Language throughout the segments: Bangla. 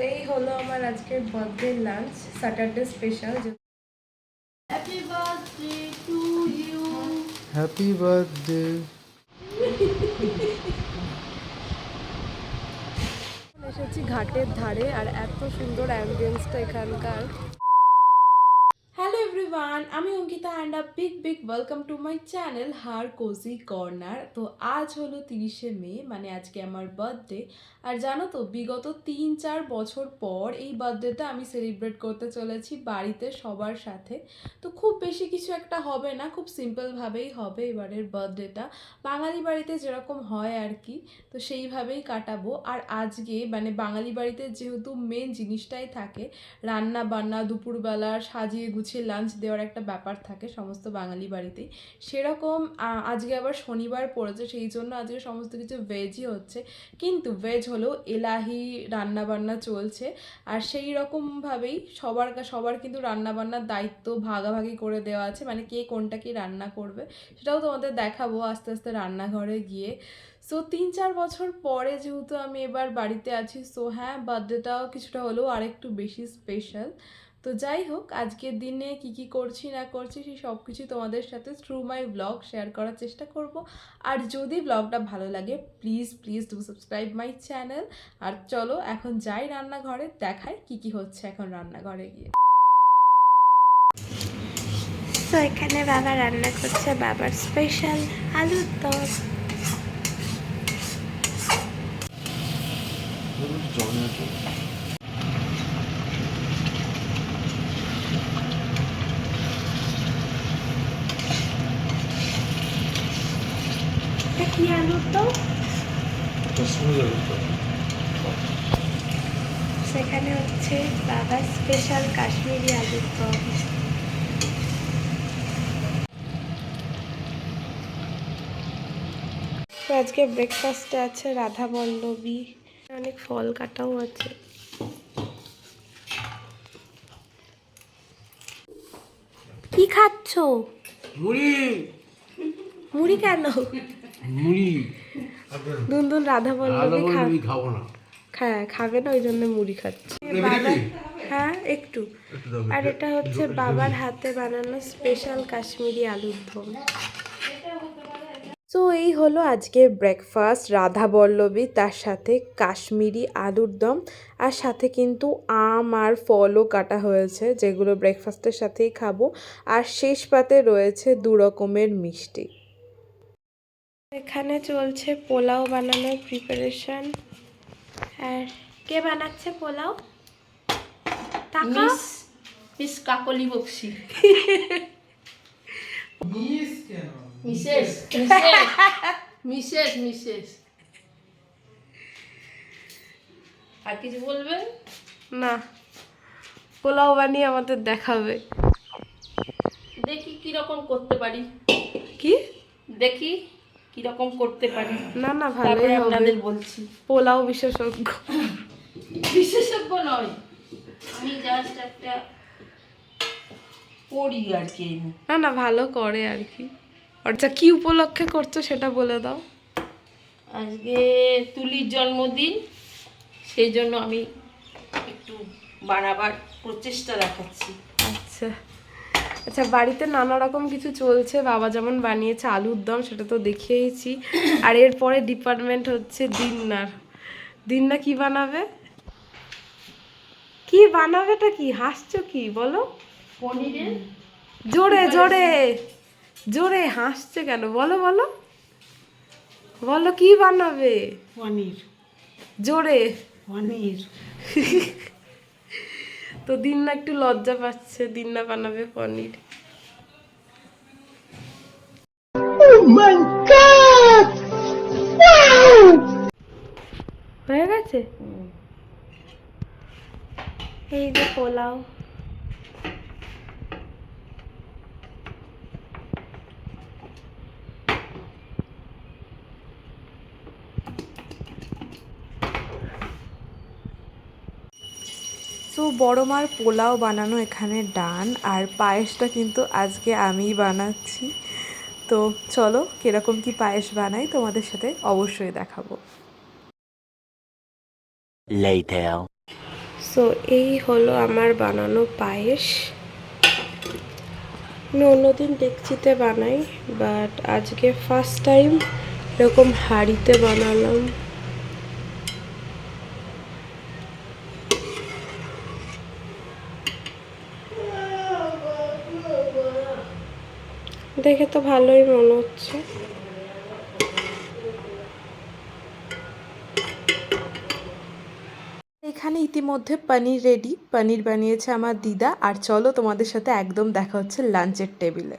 এই হলো আমার আজকের birthday lunch, Saturday special. Happy birthday to you. Happy birthday. এসেছি ঘাটের ধারে, আর এত সুন্দর অ্যাম্বিয়েন্সটা এখানকার। হ্যালো এভরিওয়ান, আমি Ankita and a big welcome to my channel her cosy corner. তো আজ হলো 30শে মে, মানে আজকে আমার বার্থডে। আর জানো তো, বিগত 3-4 বছর পর এই বার্থডেটা আমি সেলিব্রেট করতে চলেছি বাড়িতে সবার সাথে। তো খুব বেশি কিছু একটা হবে না, খুব সিম্পলভাবেই হবে এবারের বার্থডেটা, বাঙালি বাড়িতে যেরকম হয় আর কি। তো সেইভাবেই কাটাবো। আর আজকে মানে বাঙালি বাড়িতে যেহেতু মেন জিনিসটাই থাকে রান্না বান্না, দুপুরবেলা সাজিয়ে গুছিয়ে লাঞ্চ দেওয়ার একটা ব্যাপার থাকে সমস্ত বাঙালি বাড়িতেই, সেরকম আজকে আবার শনিবার পড়েছে, সেই জন্য আজকে সমস্ত কিছু ভেজই হচ্ছে। কিন্তু ভেজ হলেও এলাহি রান্না বান্না চলছে। আর সেই রকমভাবেই সবার কিন্তু রান্নাবান্নার দায়িত্ব ভাগাভাগি করে দেওয়া আছে, মানে কে কোনটা কি রান্না করবে সেটাও তোমাদের দেখাবো আস্তে আস্তে রান্নাঘরে গিয়ে। সো 3-4 বছর পরে যেহেতু আমি এবার বাড়িতে আছি, সো হ্যাঁ, বার্থডেটাও কিছুটা হলেও আরেকটু বেশি স্পেশাল। তো যাই হোক, আজকের দিনে কি করছি না করছি সেই সব কিছু তোমাদের সাথে থ্রু মাই ব্লগ শেয়ার করার চেষ্টা করব। আর যদি ব্লগটা ভালো লাগে please do subscribe my channel. আর চলো এখন যাই রান্নাঘরে, দেখাই কি হচ্ছে এখন রান্নাঘরে গিয়ে। তো এখানে বাবা রান্না করছে বাবার স্পেশাল আলুর দম। কি আলুর দম? সেখানে হচ্ছে বাবার স্পেশাল কাশ্মীরি আলুর দম। তো আজকে ব্রেকফাস্টে আছে রাধা বল্লবী, অনেক ফল কাটাও আছে। কি খাচ্ছ? মুড়ি। মুড়ি কেন? মুড়ি। দুনদুন রাধা বল্লবী খাবো না। খাবে না, ওই জন্য মুড়ি খাচ্ছে বাবা। হ্যাঁ একটু। আর এটা হচ্ছে বাবার হাতে বানানো স্পেশাল কাশ্মীরি আলুর দম। তো এই হলো আজকের ব্রেকফাস্ট, রাধা বল্লবী, তার সাথে কাশ্মীরি আলুর দম, আর সাথে কিন্তু আম আর ফলও কাটা হয়েছে যেগুলো ব্রেকফাস্টের সাথেই খাবো। আর শেষ পাতে রয়েছে 2 রকমের মিষ্টি। এখানে চলছে পোলাও বানানোর প্রিপারেশন। আর কে বানাচ্ছে পোলাও? মিস কাকলি বক্সি। মিসেস আর কিছু বলবে না, পোলাও বানিয়ে আমাদের দেখাবে। দেখি কিরকম করতে পারি, কি দেখি কিরকম করতে পারি। না না, তারপরে ভালোই হবে। আপনাদের বলছি। পোলাও বিশেষজ্ঞ। বিশেষজ্ঞ নয়, আমি জাস্ট একটা করি আর কি। না না, ভালো করে আর কি। আচ্ছা, কি উপলক্ষে করছো সেটা বলে দাও। আজকে তুলির জন্মদিন, সেই জন্য আমি একটু বানাবার প্রচেষ্টা দেখাচ্ছি। আচ্ছা আচ্ছা, বাড়িতে নানা রকম কিছু চলছে। বাবা যেমন বানিয়েছে আলুর দম, সেটা তো দেখিয়েছি। আর এরপরে ডিপার্টমেন্ট হচ্ছে দিন্না কি বানাবে? কি বানাবেটা কি? হাসছো কি বলো? পনিরের জোরে জোরে জোরে হাসছে কেন? বলো বলো বলো, কি বানাবে? পনির জোরে। পনির তো দিন্না একটু লজ্জা পাচ্ছে, দিন্না বানাবে পনির। হয়ে গেছে। এই যে পোলাও। তো বড় মার পোলাও বানানো এখানে ডান, আর পায়েসটা কিন্তু আজকে আমিই বানাচ্ছি। তো চলো কিরকম কি পায়েস বানাই তোমাদের সাথে অবশ্যই দেখাবো। সো এই হলো আমার বানানো পায়েস। আমি অন্যদিন ডেকচিতে বানাই, বাট আজকে ফার্স্ট টাইম এরকম হাঁড়িতে বানালাম। দেখে তো ভালোই মনে হচ্ছে। এখানে ইতিমধ্যে পনির রেডি, পনির বানিয়েছে আমার দিদা। আর চলো তোমাদের সাথে একদম দেখা হচ্ছে লাঞ্চের টেবিলে।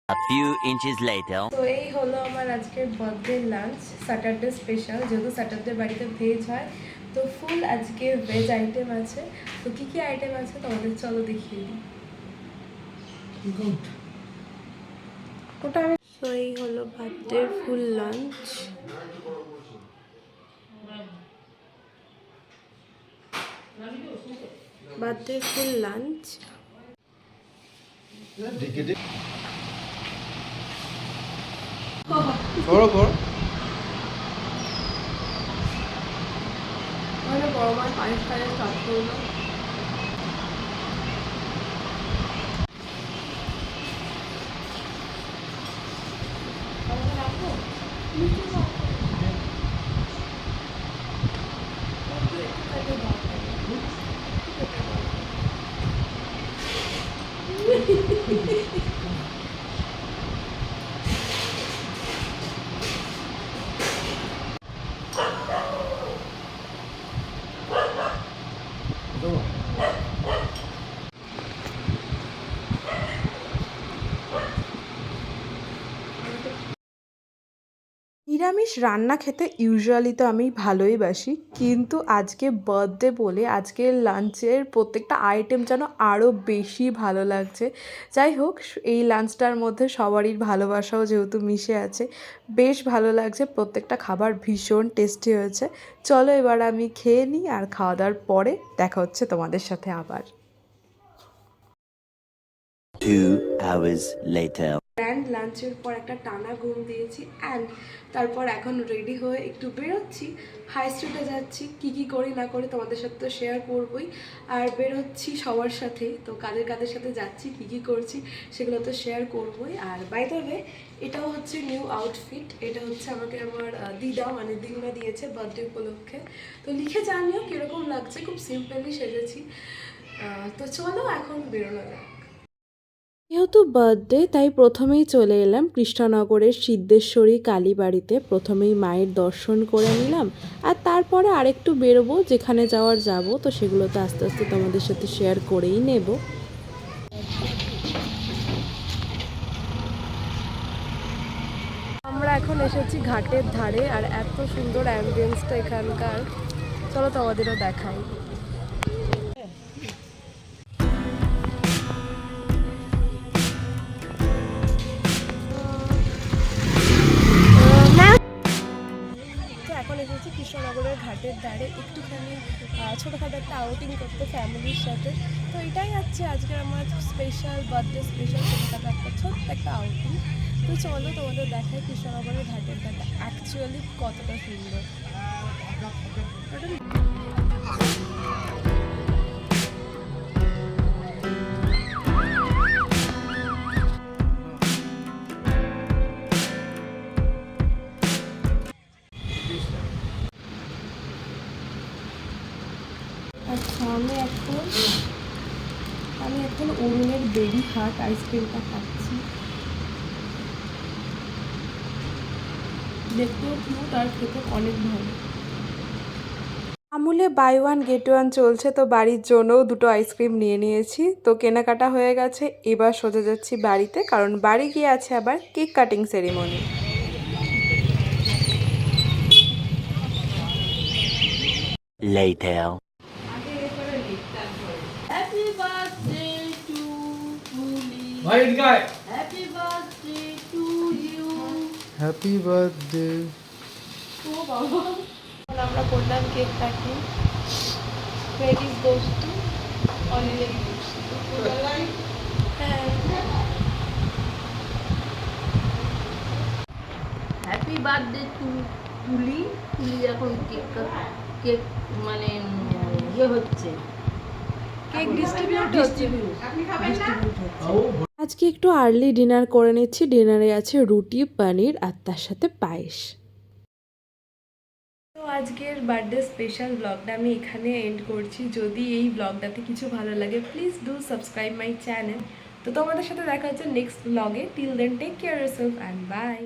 A few inches later. তো এই হলো আমার আজকের বার্থডে লাঞ্চ, স্যাটারডে স্পেশাল। যেহেতু স্যাটারডে বাড়িতে ভেজ হয়, তো ফুল আজকে ভেজ আইটেম আছে। তো কী কী আইটেম আছে তোমাদের চলো দেখিয়ে দিই। ওটা আমি তো এই হলো বার্থডে ফুল লাঞ্চ। বার্থডে ফুল লাঞ্চ। বরাবর বড় মার পায়েস টায়েস স্টার্ট করলো। নিরামিষ রান্না খেতে ইউজুয়ালি তো আমি ভালোই বাসি, কিন্তু আজকে বার্থডে বলে আজকে লাঞ্চের প্রত্যেকটা আইটেম যেন আরও বেশি ভালো লাগছে। যাই হোক, এই লাঞ্চটার মধ্যে সবারই ভালোবাসাও যেহেতু মিশে আছে, বেশ ভালো লাগছে। প্রত্যেকটা খাবার ভীষণ টেস্টি হয়েছে। চলো এবার আমি খেয়ে নিই, আর খাওয়া দাওয়ার পরে দেখা হচ্ছে তোমাদের সাথে আবার। 2 hours later. গ্র্যান্ড লাঞ্চের পর একটা টানা ঘুম দিয়েছি, অ্যান্ড তারপর এখন রেডি হয়ে একটু বেরোচ্ছি, হাই স্ট্রিটে যাচ্ছি। কী করি না করি তোমাদের সাথে তো শেয়ার করবই, আর বেরোচ্ছি সবার সাথেই। তো কাদের কাদের সাথে যাচ্ছি, কী করছি সেগুলো তো শেয়ার করবই। আর বাই দ্য ওয়ে, এটাও হচ্ছে নিউ আউটফিট। এটা হচ্ছে আমাকে আমার দিদা মানে দিনমা দিয়েছে বার্থডে উপলক্ষে। তো লিখে জানিও কীরকম লাগছে, খুব সিম্পলি সেজেছি। তো চলো এখন বেরোনো যাক। যেহেতু বার্থডে তাই প্রথমেই চলে এলাম কৃষ্ণনগরের সিদ্ধেশ্বরী কালীবাড়িতে। প্রথমেই মায়ের দর্শন করে নিলাম, আর তারপরে আরেকটু বেরোবো, যেখানে যাওয়ার যাব। তো সেগুলো তো আস্তে আস্তে তোমাদের সাথে শেয়ার করেই নেব। আমরা এখন এসেছি ঘাটের ধারে, আর এত সুন্দর অ্যাম্বিয়েন্সটা এখানকার। চলো তোমাদেরও দেখাই। এখন এসেছি কৃষ্ণনগরের ঘাটের ধারে একটুখানি ছোটোখাটো একটা আউটিং করতে ফ্যামিলির সাথে। তো এটাই হচ্ছে আজকে আমার স্পেশাল বার্থডে স্পেশাল ছোটোখাটো একটা ছোট্ট একটা আউটিং। তো চলো তোমাদের দেখাই কৃষ্ণনগরের ঘাটের ধারটা অ্যাকচুয়ালি কতটা সুন্দর। আচ্ছা, আমি এখন অরুণের বেবি হার্ট আইসক্রিমটা খাচ্ছি। দেখতেও কিউট আর খেতে অনেক ভালো। আমুলে বাই ওয়ান গেট ওয়ান চলছে, তো বাড়ির জন্যও দুটো আইসক্রিম নিয়ে নিয়েছি। তো কেনাকাটা হয়ে গেছে, এবার সোজা যাচ্ছি বাড়িতে, কারণ বাড়ি গিয়ে আছে আবার cake cutting ceremony. Later. Happy birthday to Phuli, ভাই গায় happy birthday to you. Happy birthday. আমরা করলাম cake cutting. Where is those two? Already হ্যাঁ। Happy birthday to Tuli. Tuli এখন কেক মানে ইয়ে হচ্ছে কেক ডিস্ট্রিবিউট ডিস্ট্রিবিউট হচ্ছে। আজকে একটু আর্লি ডিনার করে নিচ্ছি। ডিনারে আছে রুটি, পনির আর তার সাথে পায়েস। তো আজকের বার্থডে স্পেশাল ব্লগটা আমি এখানে এন্ড করছি। যদি এই ব্লগটাতে কিছু ভালো লাগে please do subscribe my channel. তো তোমাদের সাথে দেখা হচ্ছে নেক্সট ব্লগে। Till then take care yourself and by.